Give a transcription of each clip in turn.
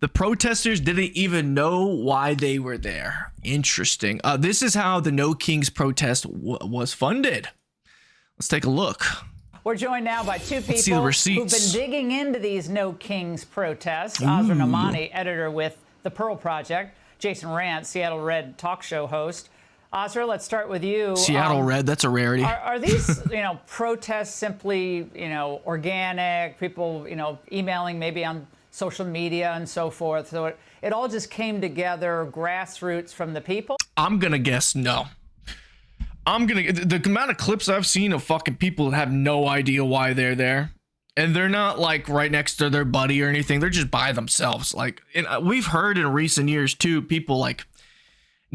The protesters didn't even know why they were there. Interesting. This is how the No Kings protest was funded. Let's take a look. We're joined now by two people who've been digging into these No Kings protests. Azra Namani, editor with The Pearl Project. Jason Rantz, Seattle Red talk show host. Azra, let's start with you. Seattle Red, that's a rarity. Are these, protests simply, organic, people, emailing maybe on social media and so forth? So it all just came together, grassroots from the people? I'm going to guess no. The amount of clips I've seen of fucking people that have no idea why they're there. And they're not like right next to their buddy or anything. They're just by themselves. Like, and we've heard in recent years too, people like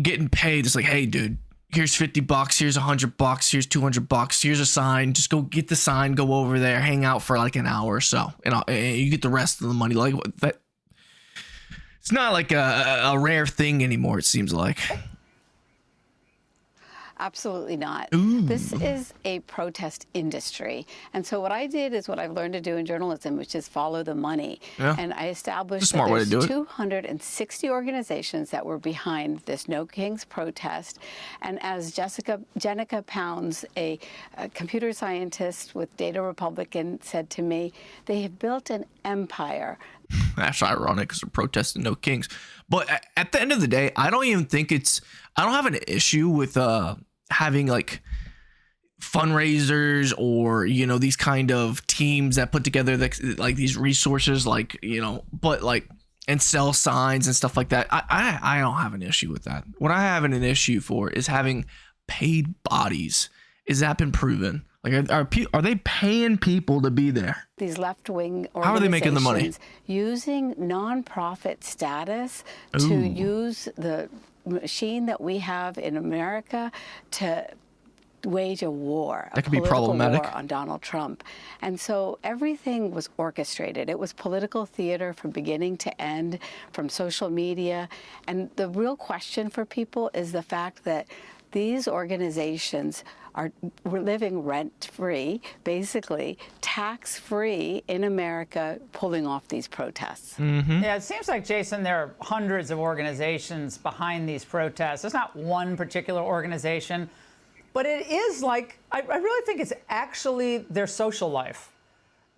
getting paid. It's like, hey dude, here's $50, here's $100, here's $200, here's a sign. Just go get the sign, go over there, hang out for like an hour or so, and you get the rest of the money. Like that. It's not like a rare thing anymore. It seems like. Absolutely not. Ooh. This is a protest industry. And so what I did is what I've learned to do in journalism, which is follow the money. Yeah. And I established that there's 260 organizations that were behind this No Kings protest. And as Jenica Pounds, a computer scientist with Data Republican, said to me, they have built an empire. That's ironic because they're protesting No Kings. But at the end of the day, I don't have an issue with having like fundraisers or, these kind of teams that put together like these resources, like, but like, and sell signs and stuff like that. I don't have an issue with that. What I have an issue for is having paid bodies. Is that been proven? Like, are they paying people to be there? These left-wing organizations. How are they making the money? Using nonprofit status to use the machine that we have in America to wage a war, that could be problematic, war on Donald Trump. And so everything was orchestrated. It was political theater from beginning to end, from social media. And the real question for people is the fact that these organizations we're living rent-free, basically tax-free in America, pulling off these protests. Mm-hmm. Yeah, it seems like, Jason, there are hundreds of organizations behind these protests. There's not one particular organization, but it is like, I really think it's actually their social life.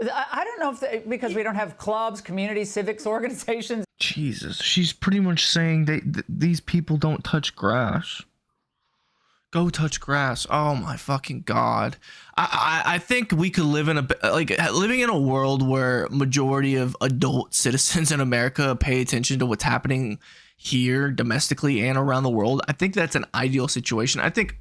I don't know if because we don't have clubs, community, civics organizations. Jesus, she's pretty much saying these people don't touch grass. Go touch grass. Oh my fucking God. I think we could live in living in a world where majority of adult citizens in America pay attention to what's happening here domestically and around the world. I think that's an ideal situation. I think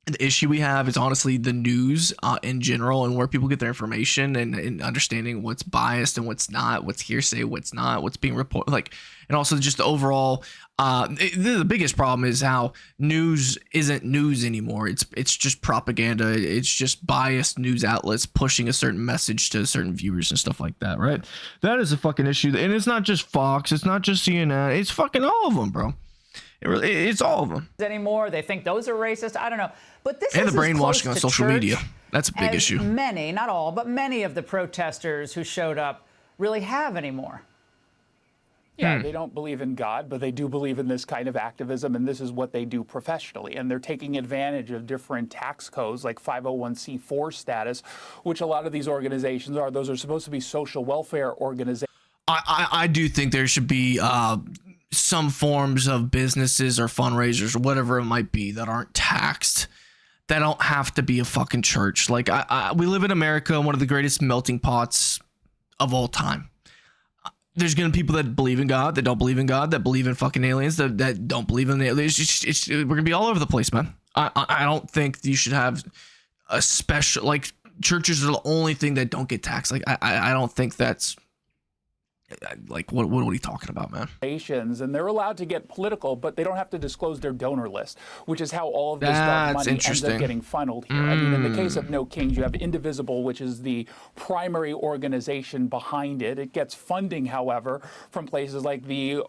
the issue we have is honestly the news in general, and where people get their information, and understanding what's biased and what's not, what's hearsay, what's not, what's being reported, and also just the overall. The biggest problem is how news isn't news anymore. It's just propaganda. It's just biased news outlets pushing a certain message to certain viewers and stuff like that, right? That is a fucking issue, and it's not just Fox. It's not just CNN. It's fucking all of them, bro. It's all of them anymore. They think those are racist. I don't know, but this and is the brainwashing on social media. That's a big issue. Many, not all, but many of the protesters who showed up really have anymore. Yeah, they don't believe in God, but they do believe in this kind of activism, and this is what they do professionally. And they're taking advantage of different tax codes like 501c4 status, which a lot of these organizations are. Those are supposed to be social welfare organizations. I do think there should be some forms of businesses or fundraisers or whatever it might be that aren't taxed, that don't have to be a fucking church. Like we live in America, one of the greatest melting pots of all time. There's gonna be people that believe in God, that don't believe in God, that believe in fucking aliens, that don't believe in aliens. We're gonna be all over the place, man. I don't think you should have a special, like, churches are the only thing that don't get taxed. Like I don't think that's like, what are we talking about, man? And they're allowed to get political, but they don't have to disclose their donor list, which is how all of this money ends up getting funneled here. I mean, in the case of No Kings, you have Indivisible, which is the primary organization behind it. It gets funding, however, from places like the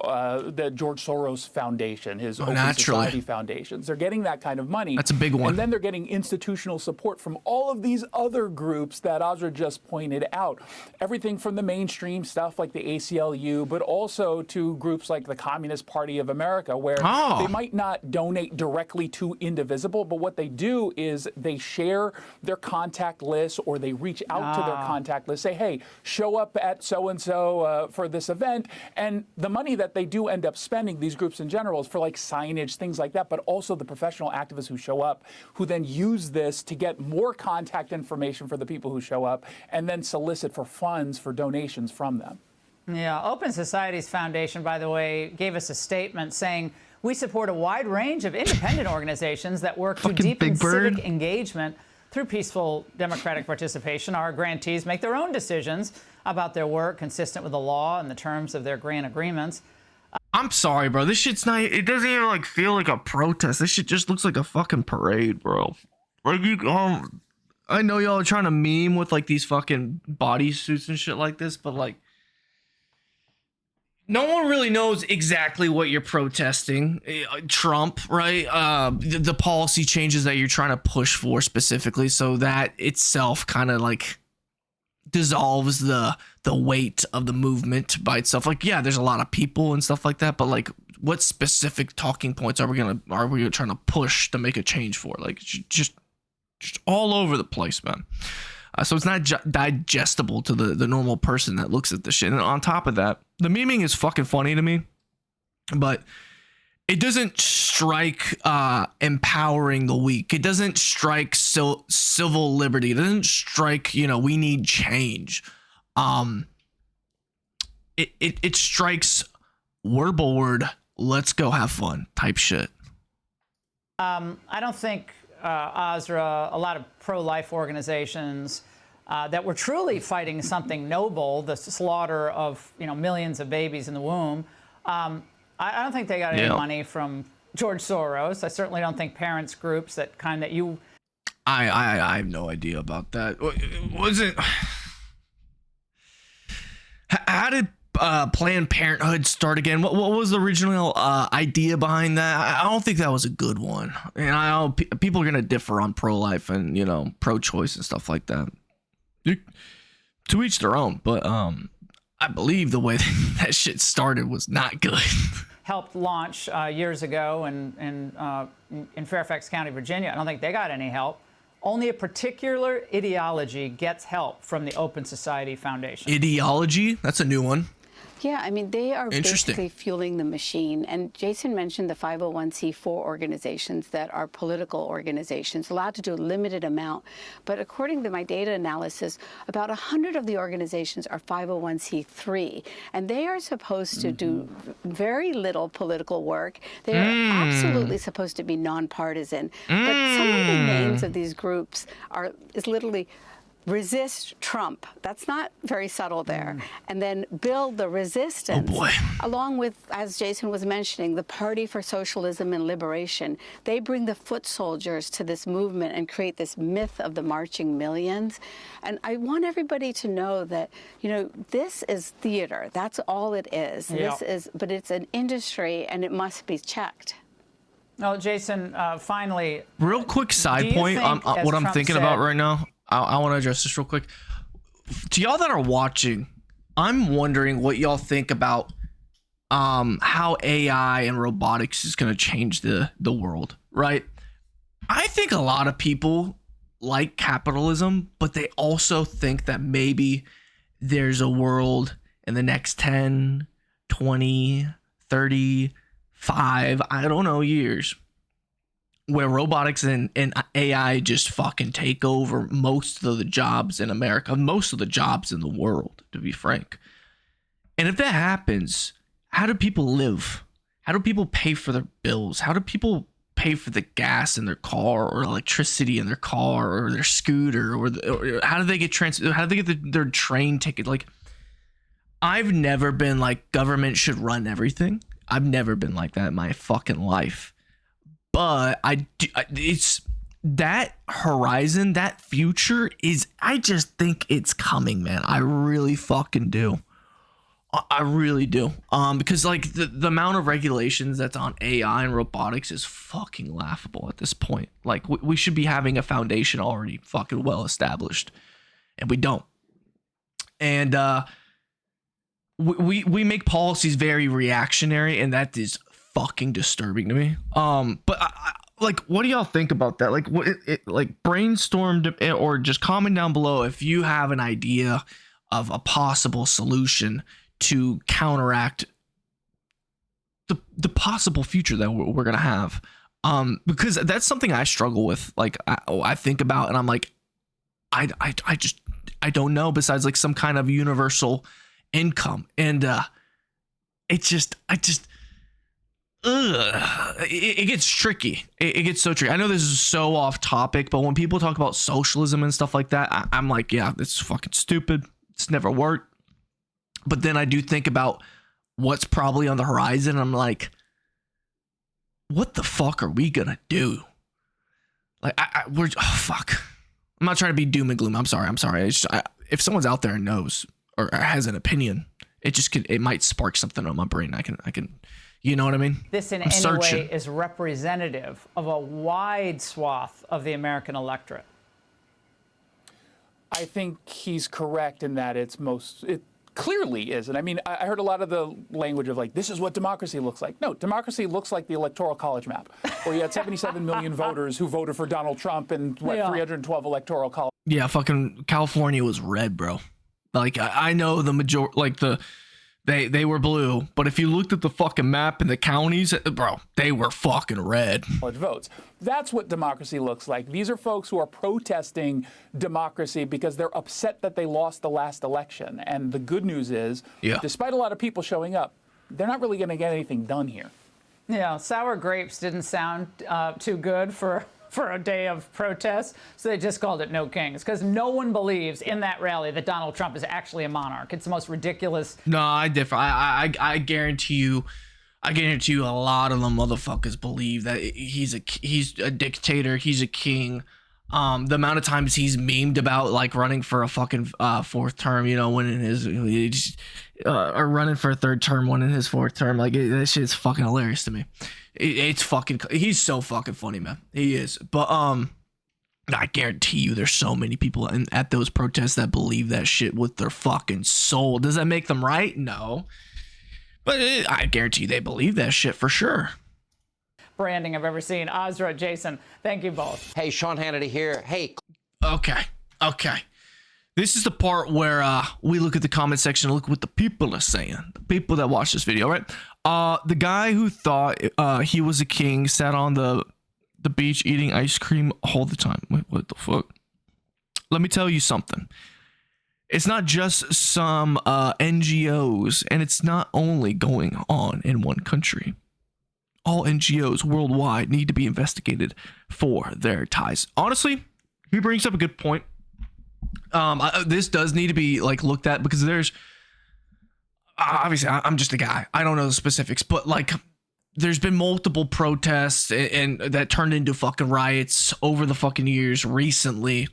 George Soros Foundation, his Open Society Foundations. They're getting that kind of money. That's a big one. And then they're getting institutional support from all of these other groups that Azra just pointed out. Everything from the mainstream stuff like the ACLU, but also to groups like the Communist Party of America, where they might not donate directly to Indivisible, but what they do is they share their contact list, or they reach out to their contact list, say, hey, show up at so-and-so for this event. And the money that they do end up spending, these groups in general, is for like signage, things like that, but also the professional activists who show up, who then use this to get more contact information for the people who show up, and then solicit for funds for donations from them. Yeah, Open Societies Foundation, by the way, gave us a statement saying, we support a wide range of independent organizations that work to deepen civic engagement through peaceful democratic participation. Our grantees make their own decisions about their work consistent with the law and the terms of their grant agreements. I'm sorry, bro. This shit's not, it doesn't even like feel like a protest. This shit just looks like a fucking parade, bro. Like, I know y'all are trying to meme with like these fucking bodysuits and shit like this, but like, no one really knows exactly what you're protesting. Trump, right? The policy changes that you're trying to push for specifically, so that itself kind of like dissolves the weight of the movement by itself. Like, yeah, there's a lot of people and stuff like that, but like, what specific talking points are we trying to push to make a change for? Like, just all over the place, man. So it's not digestible to the normal person that looks at this shit. And on top of that, the memeing is fucking funny to me, but it doesn't strike empowering the weak. It doesn't strike civil liberty. It doesn't strike, we need change. It strikes word by word, let's go have fun type shit. I don't think Azra, a lot of pro-life organizations that were truly fighting something noble, the slaughter of millions of babies in the womb. I don't think they got any money from George Soros. I certainly don't think parents groups that you. I have no idea about that. Was it? How did Planned Parenthood start again? What was the original idea behind that? I don't think that was a good one. And I know people are gonna differ on pro-life and pro-choice and stuff like that. To each their own, but I believe the way that shit started was not good. Helped launch years ago in Fairfax County, Virginia. I don't think they got any help. Only a particular ideology gets help from the Open Society Foundation. Ideology? That's a new one. Yeah, I mean, they are basically fueling the machine. And Jason mentioned the 501c4 organizations that are political organizations, allowed to do a limited amount. But according to my data analysis, about 100 of the organizations are 501c3. And they are supposed to do very little political work. They are absolutely supposed to be nonpartisan. But some of the names of these groups is literally resist Trump. That's not very subtle there. And then build the resistance. Oh boy. Along with, as Jason was mentioning, the Party for Socialism and Liberation. They bring the foot soldiers to this movement and create this myth of the marching millions. And I want everybody to know that, this is theater. That's all it is. Yeah. But it's an industry and it must be checked. No, Jason, finally. Real quick side point on what I'm thinking about right now. I want to address this real quick. To y'all that are watching, I'm wondering what y'all think about how AI and robotics is going to change the world, right? I think a lot of people like capitalism, but they also think that maybe there's a world in the next 10, 20, 35, I don't know, years where robotics and AI just fucking take over most of the jobs in America, most of the jobs in the world, to be frank. And if that happens, how do people live? How do people pay for their bills? How do people pay for the gas in their car or electricity in their car or their scooter? Or how do they get how do they get their train ticket? Like, I've never been like government should run everything. I've never been like that in my fucking life. But it's that horizon, that future is, I just think it's coming, man. I really fucking do. I really do. Because like the amount of regulations that's on AI and robotics is fucking laughable at this point. Like we should be having a foundation already fucking well established, and we don't. And we make policies very reactionary, and that is fucking disturbing to me. But like, what do y'all think about that? Like, what like brainstorm or just comment down below if you have an idea of a possible solution to counteract the possible future that we're gonna have. Because that's something I struggle with. Like, I think about, and I'm like, I don't know, besides like some kind of universal income. And it gets tricky. It gets so tricky. I know this is so off topic, but when people talk about socialism and stuff like that, I'm like, yeah, it's fucking stupid. It's never worked. But then I do think about what's probably on the horizon. I'm like, what the fuck are we gonna do? Like, we're fuck. I'm not trying to be doom and gloom. I'm sorry. It's just, if someone's out there and knows or has an opinion, it might spark something on my brain. I can, you know what I mean? This in any way is representative of a wide swath of the American electorate. I think he's correct in that it clearly is. And I mean, I heard a lot of the language of like, this is what democracy looks like. No, democracy looks like the Electoral College map, where you had 77 million voters who voted for Donald Trump and 312 Electoral College. Yeah, fucking California was red, bro. Like, I know the majority, like they were blue, but if you looked at the fucking map in the counties, bro, they were fucking red. Votes. That's what democracy looks like. These are folks who are protesting democracy because they're upset that they lost the last election. And the good news is, despite a lot of people showing up, they're not really going to get anything done here. Yeah, sour grapes didn't sound too good for a day of protest, so they just called it No Kings, because no one believes in that rally that Donald Trump is actually a monarch. It's the most ridiculous. No, I differ. I guarantee you, a lot of them motherfuckers believe that he's a dictator, he's a king. The amount of times he's memed about like running for a fucking fourth term, you know, winning his or running for a third term, winning his fourth term, like that shit's fucking hilarious to me. It's fucking, he's so fucking funny, man. He is. But I guarantee you there's so many people at those protests that believe that shit with their fucking soul. Does that make them right? No. But I guarantee you they believe that shit for sure. Branding I've ever seen. Ozra, Jason, thank you both. Hey, Sean Hannity here. Hey. Okay. This is the part where we look at the comment section and look what the people are saying. The people that watch this video, right? The guy who thought he was a king sat on the beach eating ice cream all the time. Wait, what the fuck? Let me tell you something. It's not just some NGOs, and it's not only going on in one country. All NGOs worldwide need to be investigated for their ties. Honestly, he brings up a good point. This does need to be like looked at, because there's obviously I'm just a guy. I don't know the specifics, but like there's been multiple protests and that turned into fucking riots over the fucking years recently,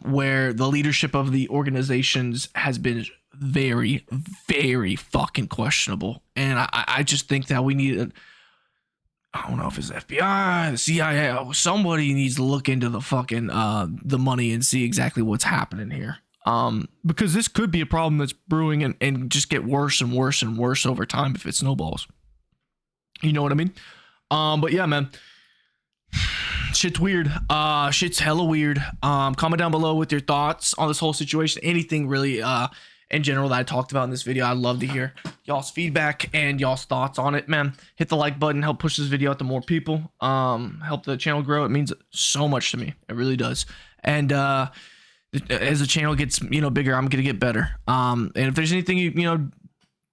where the leadership of the organizations has been very, very fucking questionable. And I just think that we need I don't know if it's FBI, the CIA, somebody needs to look into the fucking the money and see exactly what's happening here. Because this could be a problem that's brewing and just get worse and worse and worse over time if it snowballs. You know what I mean? But yeah, man. Shit's weird. Shit's hella weird. Comment down below with your thoughts on this whole situation. Anything really in general that I talked about in this video. I'd love to hear y'all's feedback and y'all's thoughts on it, man. Hit the like button, help push this video out to more people. Help the channel grow. It means so much to me. It really does. And as the channel gets, bigger, I'm gonna get better. And if there's anything you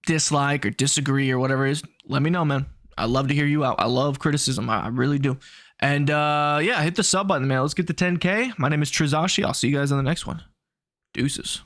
dislike or disagree or whatever it is, let me know, man. I love to hear you out. I love criticism. I really do. And yeah, hit the sub button, man. Let's get to 10K. My name is Trizashi. I'll see you guys on the next one. Deuces.